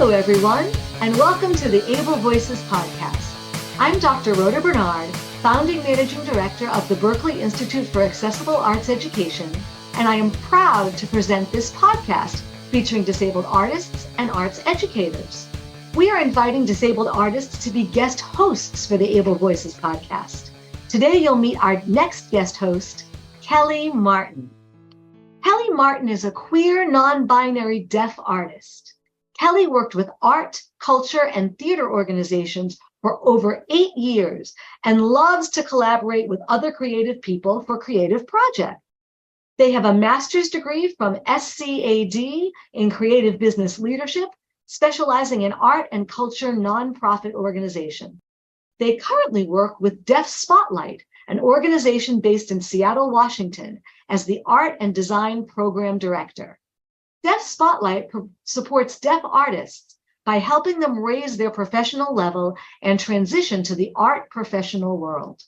Hello, everyone, and welcome to the Able Voices podcast. I'm Dr. Rhoda Bernard, founding managing director of the Berklee Institute for Accessible Arts Education, and I am proud to present this podcast featuring disabled artists and arts educators. We are inviting disabled artists to be guest hosts for the Able Voices podcast. Today, you'll meet our next guest host, Kellie Martin. Kellie Martin is a queer, non-binary deaf artist. Kellie worked with art, culture, and theater organizations for over 8 years and loves to collaborate with other creative people for creative projects. They have a master's degree from SCAD in creative business leadership, specializing in art and culture nonprofit organization. They currently work with Deaf Spotlight, an organization based in Seattle, Washington, as the Art and Design Program Director. Deaf Spotlight supports deaf artists by helping them raise their professional level and transition to the art professional world.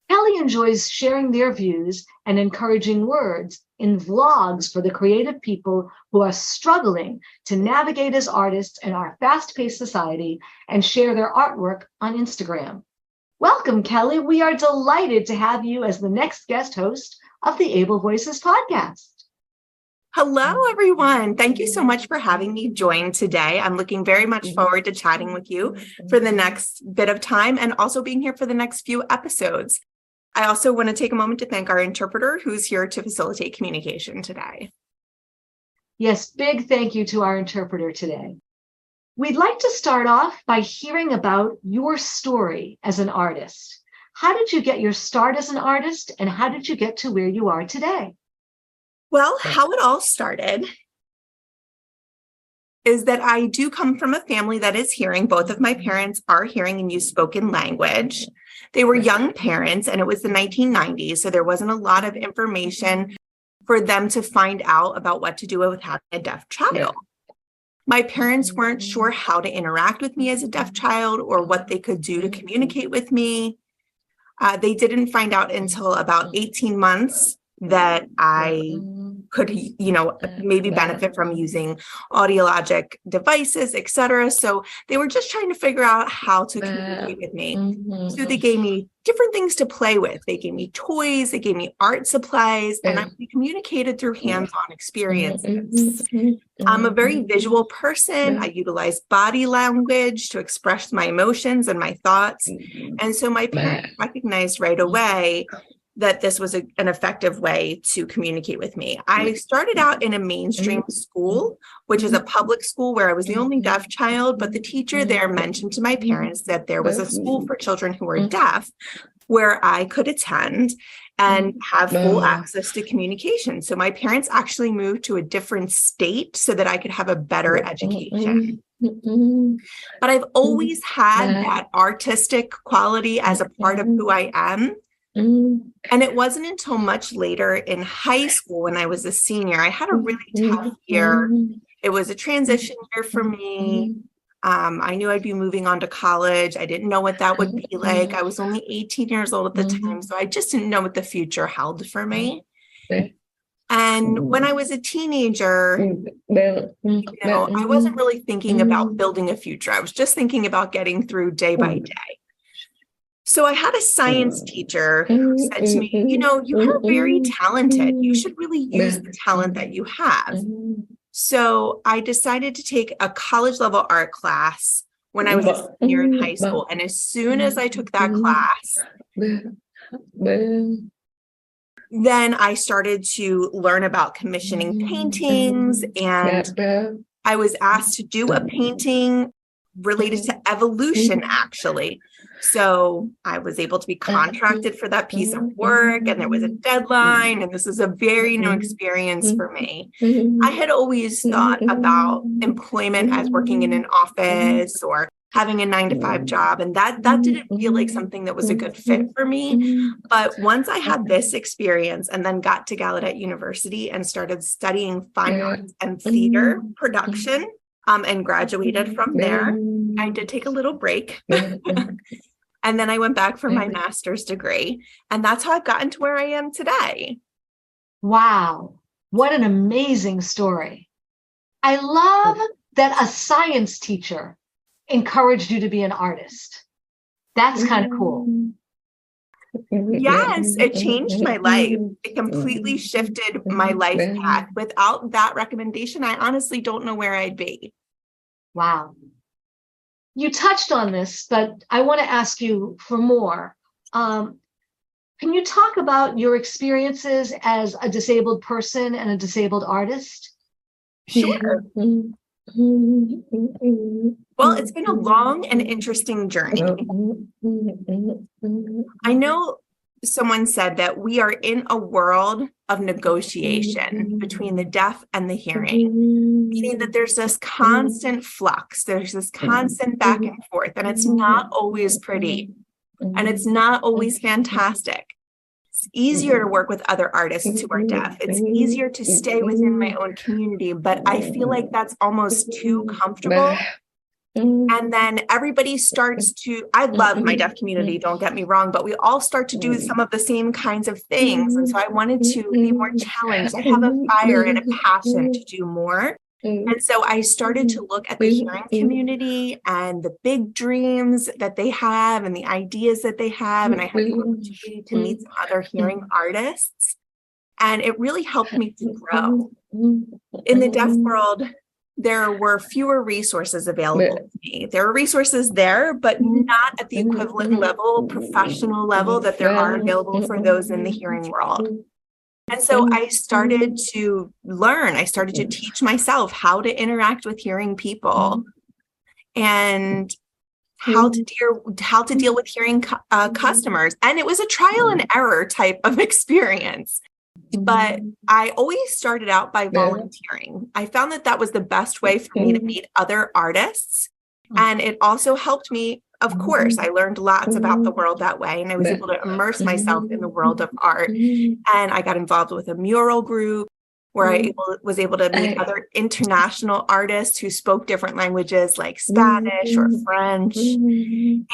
Kellie enjoys sharing their views and encouraging words in vlogs for the creative people who are struggling to navigate as artists in our fast-paced society and share their artwork on Instagram. Welcome, Kellie. We are delighted to have you as the next guest host of the Able Voices podcast. Hello, everyone. Thank you so much for having me join today. I'm looking very much forward to chatting with you for the next bit of time and also being here for the next few episodes. I also want to take a moment to thank our interpreter who's here to facilitate communication today. Yes, big thank you to our interpreter today. We'd like to start off by hearing about your story as an artist. How did you get your start as an artist, and how did you get to where you are today? Well, how it all started is that I do come from a family that is hearing. Both of my parents are hearing and use spoken language. They were young parents, and it was the 1990s, so there wasn't a lot of information for them to find out about what to do with having a deaf child. My parents weren't sure how to interact with me as a deaf child or what they could do to communicate with me. They didn't find out until about 18 months that I could, maybe benefit from using audiologic devices, etc. So they were just trying to figure out how to communicate with me. So they gave me different things to play with. They gave me toys, they gave me art supplies, and we communicated through hands-on experiences. I'm a very visual person. I utilize body language to express my emotions and my thoughts. And so my parents recognized right away that this was an effective way to communicate with me. I started out in a mainstream school, which is a public school where I was the only deaf child, but the teacher there mentioned to my parents that there was a school for children who were deaf where I could attend and have full access to communication. So my parents actually moved to a different state so that I could have a better education. But I've always had that artistic quality as a part of who I am. And it wasn't until much later in high school when I was a senior, I had a really tough year. It was a transition year for me. I knew I'd be moving on to college. I didn't know what that would be like. I was only 18 years old at the time, so I just didn't know what the future held for me. And when I was a teenager, I wasn't really thinking about building a future. I was just thinking about getting through day by day. So I had a science teacher who said to me, you are very talented. You should really use the talent that you have. So I decided to take a college level art class when I was a senior in high school. And as soon as I took that class, then I started to learn about commissioning paintings, and I was asked to do a painting related to evolution, actually. So I was able to be contracted for that piece of work, and there was a deadline, and this is a very new experience for me. I had always thought about employment as working in an office or having a 9-to-5 job, and that didn't feel like something that was a good fit for me. But once I had this experience and then got to Gallaudet University and started studying fine arts and theater production, and graduated from there, I did take a little break. And then I went back for my master's degree. And that's how I've gotten to where I am today. Wow. What an amazing story. I love that a science teacher encouraged you to be an artist. That's kind of cool. Yes, it changed my life. It completely shifted my life path. Without that recommendation, I honestly don't know where I'd be. Wow. You touched on this, but I want to ask you for more. Can you talk about your experiences as a disabled person and a disabled artist? Sure. Well, it's been a long and interesting journey. I know someone said that we are in a world of negotiation between the deaf and the hearing, meaning that there's this constant flux, there's this constant back and forth, and it's not always pretty, and it's not always fantastic. It's easier to work with other artists who are deaf. It's easier to stay within my own community, but I feel like that's almost too comfortable. And then everybody starts to, I love my deaf community, don't get me wrong, but we all start to do some of the same kinds of things. And so I wanted to be more challenged. I have a fire and a passion to do more. And so I started to look at the hearing community and the big dreams that they have and the ideas that they have. And I had the opportunity to meet some other hearing artists. And it really helped me to grow. In the deaf world, there were fewer resources available to me. There were resources there, but not at the equivalent level, professional level that there are available for those in the hearing world. And so I started to learn, I started to teach myself how to interact with hearing people and how to deal with hearing customers. And it was a trial and error type of experience. But I always started out by volunteering. I found that that was the best way for me to meet other artists. And it also helped me, of course, I learned lots about the world that way. And I was able to immerse myself in the world of art. And I got involved with a mural group where I was able to meet other international artists who spoke different languages like Spanish or French.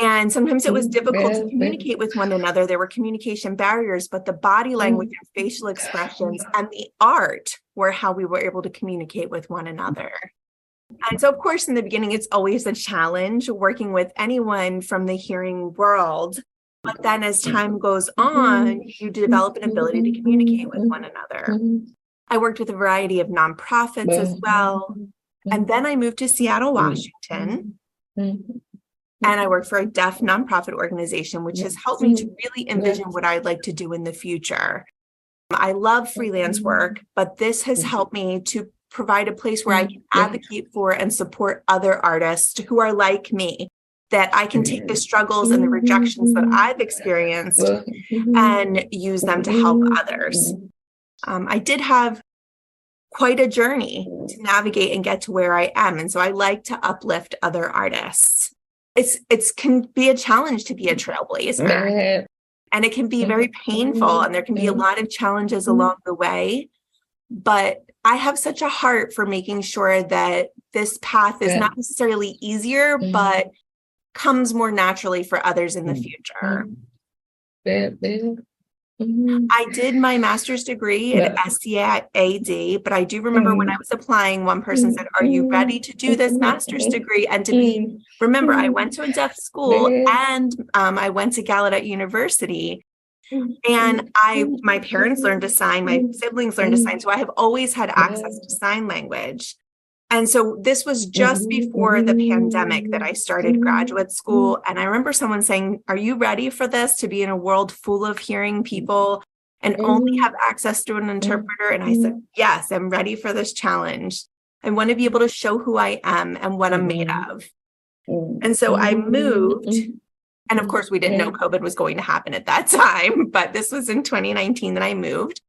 And sometimes it was difficult to communicate with one another. There were communication barriers, but the body language and facial expressions and the art were how we were able to communicate with one another. And so, of course, in the beginning, it's always a challenge working with anyone from the hearing world. But then as time goes on, you develop an ability to communicate with one another. I worked with a variety of nonprofits as well. And then I moved to Seattle, Washington. And I worked for a deaf nonprofit organization, which has helped me to really envision what I'd like to do in the future. I love freelance work, but this has helped me to provide a place where I can advocate for and support other artists who are like me, that I can take the struggles and the rejections that I've experienced and use them to help others. I did have quite a journey to navigate and get to where I am. And so I like to uplift other artists. It can be a challenge to be a trailblazer, and it can be very painful, and there can be a lot of challenges along the way. But I have such a heart for making sure that this path is not necessarily easier, but comes more naturally for others in the future. I did my master's degree at SCAD, but I do remember when I was applying, one person said, "Are you ready to do this master's degree?" And remember, I went to a deaf school and I went to Gallaudet University. And my parents learned to sign, my siblings learned to sign. So I have always had access to sign language. And so this was just before the pandemic that I started graduate school. And I remember someone saying, "Are you ready for this, to be in a world full of hearing people and only have access to an interpreter?" And I said, "Yes, I'm ready for this challenge. I want to be able to show who I am and what I'm made of." And so I moved. And of course, we didn't know COVID was going to happen at that time, but this was in 2019 that I moved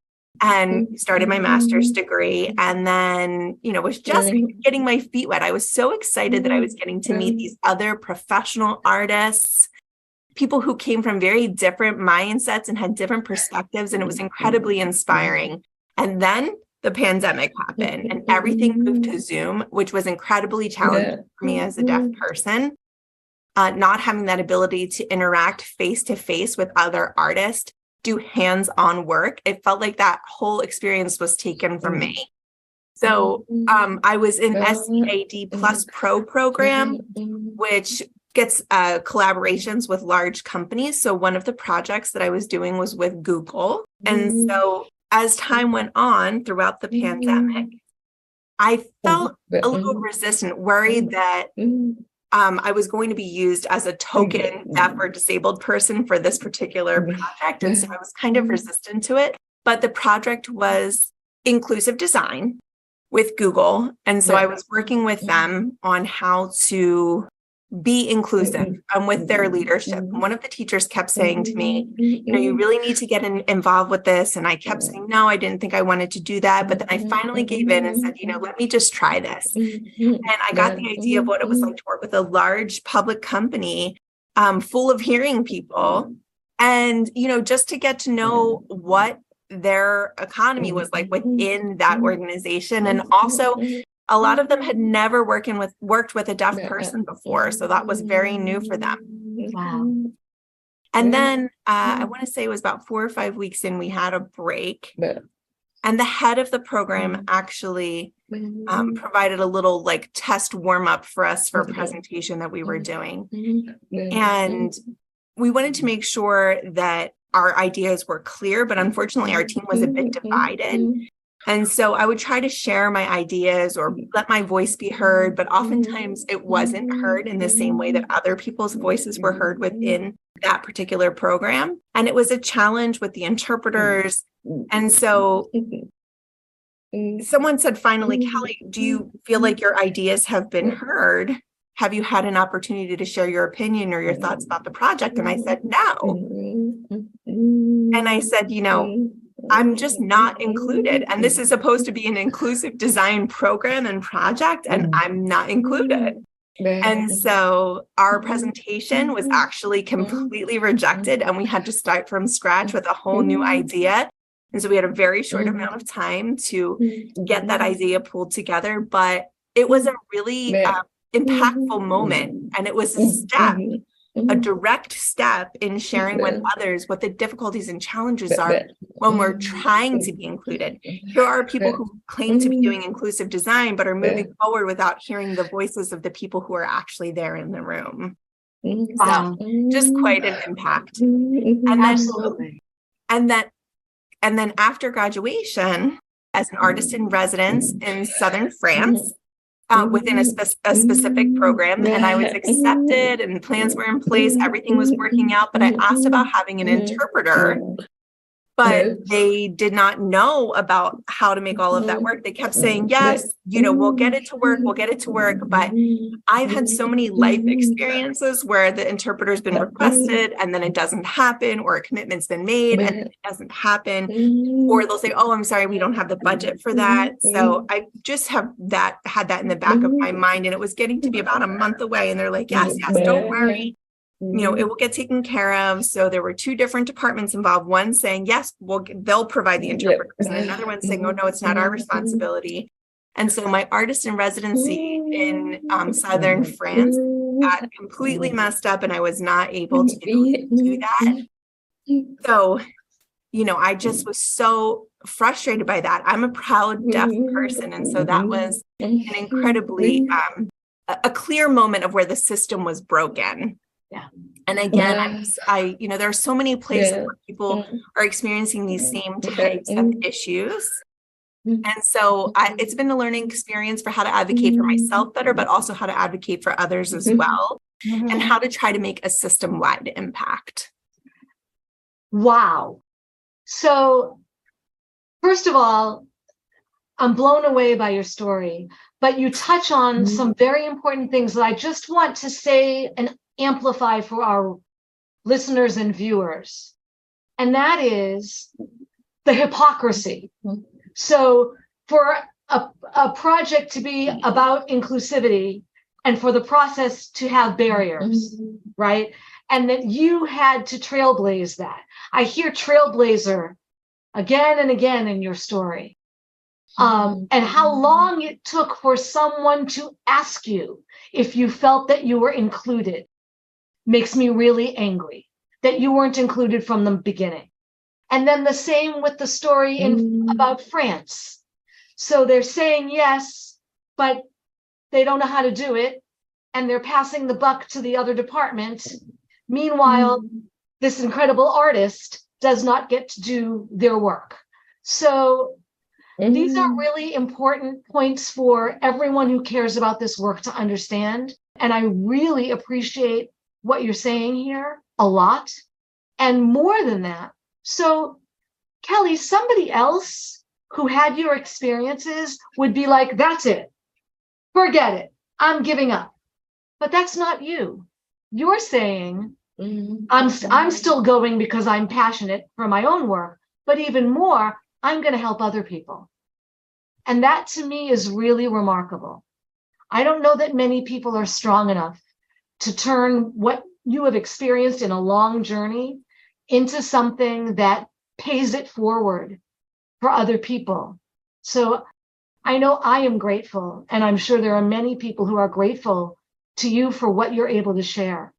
and started my master's degree. And then, was just getting my feet wet. I was so excited that I was getting to meet these other professional artists, people who came from very different mindsets and had different perspectives. And it was incredibly inspiring. And then the pandemic happened and everything moved to Zoom, which was incredibly challenging for me as a deaf person. Not having that ability to interact face-to-face with other artists, do hands-on work. It felt like that whole experience was taken from me. So I was in SCAD Plus Pro program, which gets collaborations with large companies. So one of the projects that I was doing was with Google. And so as time went on throughout the pandemic, I felt a little resistant, worried that I was going to be used as a token deaf or disabled person for this particular project. And so I was kind of resistant to it. But the project was inclusive design with Google. And so I was working with them on how to be inclusive with their leadership. And one of the teachers kept saying to me, you really need to get involved with this. And I kept saying, no, I didn't think I wanted to do that. But then I finally gave in and said, let me just try this. And I got the idea of what it was like to work with a large public company full of hearing people. And, just to get to know what their economy was like within that organization. And also a lot of them had never worked with a deaf person before. So that was very new for them. Wow. And then I want to say it was about 4 or 5 weeks in, we had a break. And the head of the program actually provided a little test warm up for us for a presentation that we were doing. And we wanted to make sure that our ideas were clear, but unfortunately our team was a bit divided. And so I would try to share my ideas or let my voice be heard, but oftentimes it wasn't heard in the same way that other people's voices were heard within that particular program. And it was a challenge with the interpreters. And so someone said, finally, Kellie, do you feel like your ideas have been heard? Have you had an opportunity to share your opinion or your thoughts about the project? And I said, no. And I said, I'm just not included. And this is supposed to be an inclusive design program and project, and I'm not included. And so our presentation was actually completely rejected, and we had to start from scratch with a whole new idea. And so we had a very short amount of time to get that idea pulled together, but it was a really impactful moment. And it was a step, a direct step in sharing with others what the difficulties and challenges are when we're trying to be included. Here are people who claim to be doing inclusive design, but are moving forward without hearing the voices of the people who are actually there in the room. Wow. So just quite an impact. Absolutely. And then after graduation, as an artist in residence in southern France, within a specific program, and I was accepted and plans were in place, everything was working out, but I asked about having an interpreter, but they did not know about how to make all of that work. They kept saying, yes, we'll get it to work. But I've had so many life experiences where the interpreter's been requested and then it doesn't happen, or a commitment's been made and it doesn't happen, or they'll say, oh, I'm sorry, we don't have the budget for that. So I just had that in the back of my mind, and it was getting to be about a month away. And they're like, yes, don't worry. It will get taken care of. So there were 2 different departments involved, one saying, yes, they'll provide the interpreters, and another one saying, oh, no, it's not our responsibility. And so my artist in residency in southern France got completely messed up, and I was not able to do that. So, I just was so frustrated by that. I'm a proud deaf person. And so that was an incredibly, a clear moment of where the system was broken. Yeah. And again, there are so many places where people are experiencing these same types of issues. And so it's been a learning experience for how to advocate for myself better, but also how to advocate for others as well, and how to try to make a system-wide impact. Wow. So first of all, I'm blown away by your story, but you touch on some very important things that I just want to say and amplify for our listeners and viewers. And that is the hypocrisy. So for a project to be about inclusivity and for the process to have barriers, right? And that you had to trailblaze that. I hear trailblazer again and again in your story. And how long it took for someone to ask you if you felt that you were included makes me really angry that you weren't included from the beginning. And then the same with the story about France. So they're saying yes, but they don't know how to do it. And they're passing the buck to the other department. Meanwhile, this incredible artist does not get to do their work. So these are really important points for everyone who cares about this work to understand. And I really appreciate what you're saying here a lot. And more than that, so Kellie, somebody else who had your experiences would be like, that's it. Forget it. I'm giving up. But that's not you. You're saying, I'm still going because I'm passionate for my own work, but even more, I'm going to help other people. And that to me is really remarkable. I don't know that many people are strong enough to turn what you have experienced in a long journey into something that pays it forward for other people. So I know I am grateful, and I'm sure there are many people who are grateful to you for what you're able to share.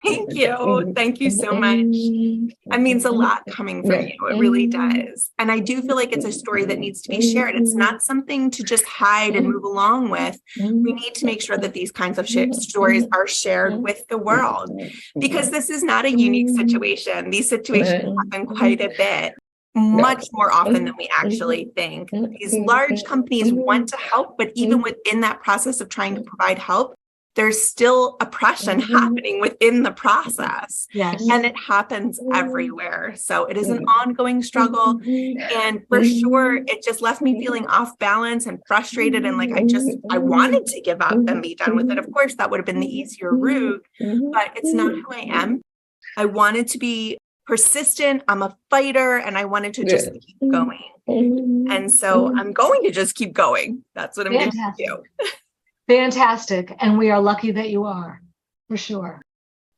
Thank you. Thank you so much. It means a lot coming from you. It really does. And I do feel like it's a story that needs to be shared. It's not something to just hide and move along with. We need to make sure that these kinds of stories are shared with the world, because this is not a unique situation. These situations happen quite a bit, much more often than we actually think. These large companies want to help, but even within that process of trying to provide help, there's still oppression happening within the process. Yes. And it happens everywhere. So it is an ongoing struggle. And for sure, it just left me feeling off balance and frustrated. And like, I wanted to give up and be done with it. Of course, that would have been the easier route, but it's not who I am. I wanted to be persistent. I'm a fighter, and I wanted to just keep going. And so I'm going to just keep going. That's what I'm going to do. Fantastic. And we are lucky that you are, for sure.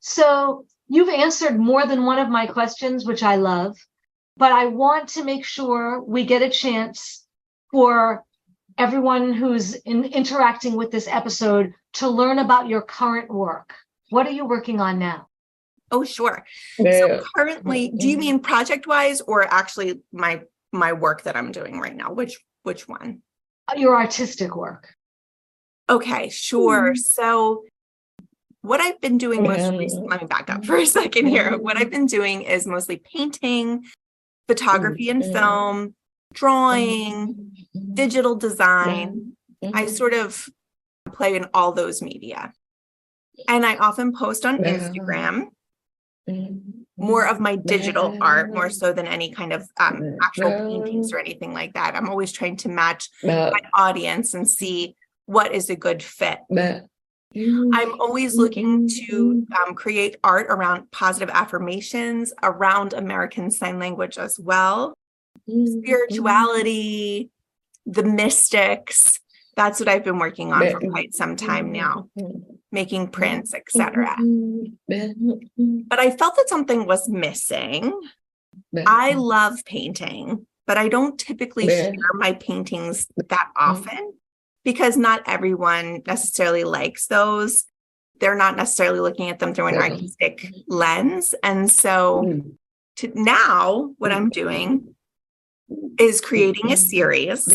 So you've answered more than one of my questions, which I love, but I want to make sure we get a chance for everyone who's interacting with this episode to learn about your current work. What are you working on now? Oh, sure. So currently, do you mean project-wise or actually my work that I'm doing right now? Which one? Your artistic work. Okay, sure. So what I've been doing most recently, let me back up for a second here. What I've been doing is mostly painting, photography and film, drawing, digital design. I sort of play in all those media. And I often post on Instagram more of my digital art, more so than any kind of actual paintings or anything like that. I'm always trying to match my audience and see what is a good fit. I'm always looking to create art around positive affirmations, around American Sign Language as well, spirituality, the mystics. That's what I've been working on for quite some time now, making prints, etc. But I felt that something was missing. I love painting, but I don't typically share my paintings that often, because not everyone necessarily likes those. They're not necessarily looking at them through an artistic lens. And so now what I'm doing is creating a series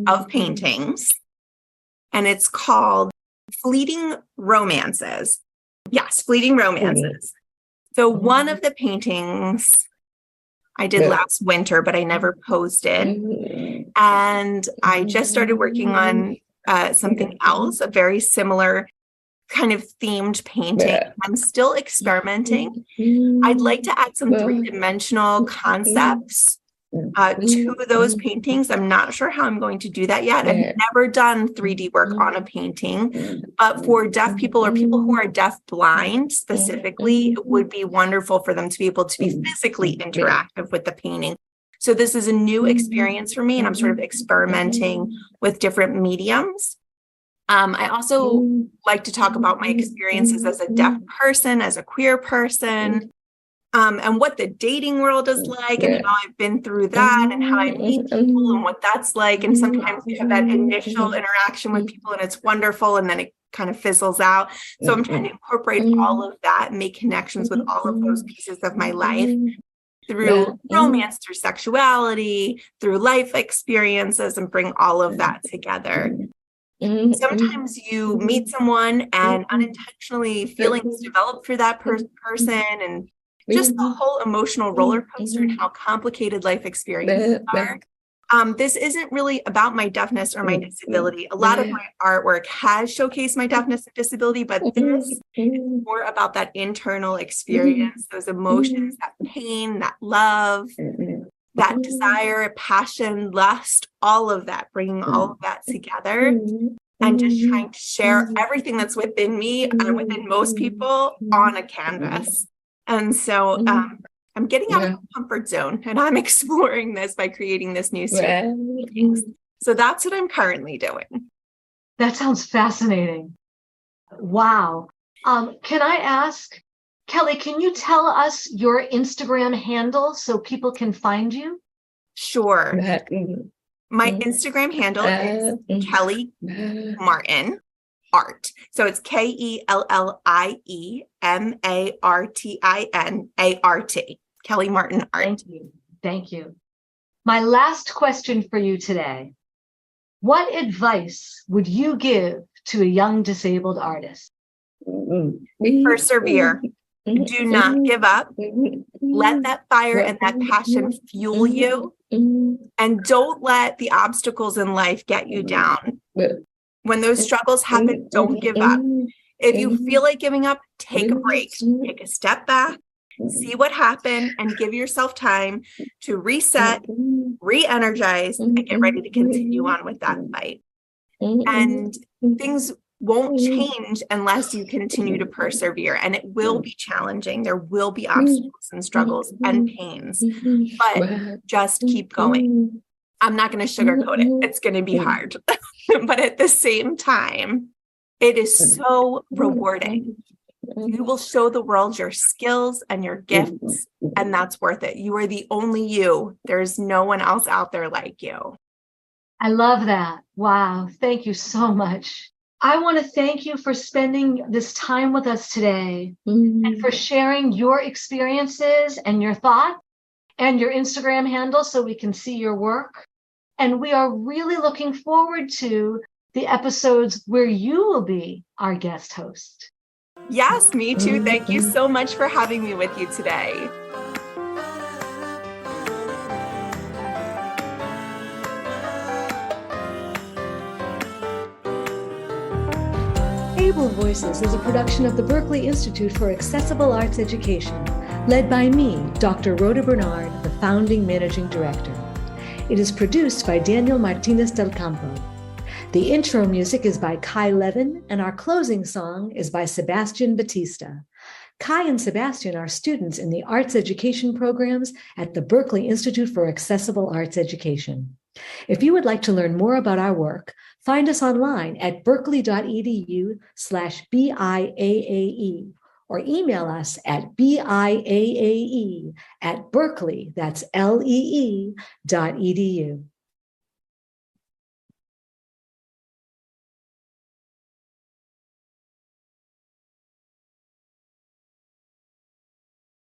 of paintings, and it's called Fleeting Romances. Yes, Fleeting Romances. So one of the paintings I did last winter, but I never posted. And I just started working on something else, a very similar kind of themed painting. I'm still experimenting. I'd like to add some three-dimensional concepts to those paintings. I'm not sure how I'm going to do that yet. I've never done 3D work on a painting, but for deaf people or people who are deaf blind specifically, it would be wonderful for them to be able to be physically interactive with the painting. So this is a new experience for me, and I'm sort of experimenting with different mediums. I also like to talk about my experiences as a deaf person, as a queer person, and what the dating world is like, and how I've been through that, and how I meet people and what that's like. And sometimes you have that initial interaction with people and it's wonderful, and then it kind of fizzles out. So I'm trying to incorporate all of that and make connections with all of those pieces of my life. through romance, through sexuality, through life experiences, and bring all of that together. Sometimes you meet someone and unintentionally feelings develop for that person, and just the whole emotional roller coaster and how complicated life experiences are. This isn't really about my deafness or my disability. A lot of my artwork has showcased my deafness and disability, but this is more about that internal experience, those emotions, that pain, that love, that desire, passion, lust, all of that, bringing all of that together and just trying to share everything that's within me and within most people on a canvas. And so I'm getting out of my comfort zone, and I'm exploring this by creating this new series. So that's what I'm currently doing. That sounds fascinating. Wow. Can I ask, Kellie, can you tell us your Instagram handle so people can find you? Sure. My Instagram handle is Kellie Martin Art. So it's KellieMartinArt. Kellie Martin Art. Thank you. My last question for you today. What advice would you give to a young disabled artist? Persevere. Do not give up. Let that fire and that passion fuel you. And don't let the obstacles in life get you down. When those struggles happen, don't give up. If you feel like giving up, take a break, take a step back, see what happened, and give yourself time to reset, re-energize, and get ready to continue on with that fight. And things won't change unless you continue to persevere, and it will be challenging. There will be obstacles and struggles and pains, but just keep going. I'm not going to sugarcoat it. It's going to be hard, but at the same time, it is so rewarding. You will show the world your skills and your gifts, and that's worth it. You are the only you. There's no one else out there like you. I love that. Wow. Thank you so much. I want to thank you for spending this time with us today and for sharing your experiences and your thoughts and your Instagram handle so we can see your work. And we are really looking forward to the episodes where you will be our guest host. Yes, me too. Thank you so much for having me with you today. Able Voices is a production of the Berklee Institute for Accessible Arts Education, led by me, Dr. Rhoda Bernard, the founding managing director. It is produced by Daniel Martinez del Campo. The intro music is by Kai Levin, and our closing song is by Sebastian Batista. Kai and Sebastian are students in the arts education programs at the Berklee Institute for Accessible Arts Education. If you would like to learn more about our work, find us online at berklee.edu/BIAAE or email us at BIAAE@Berklee, that's LEE.edu.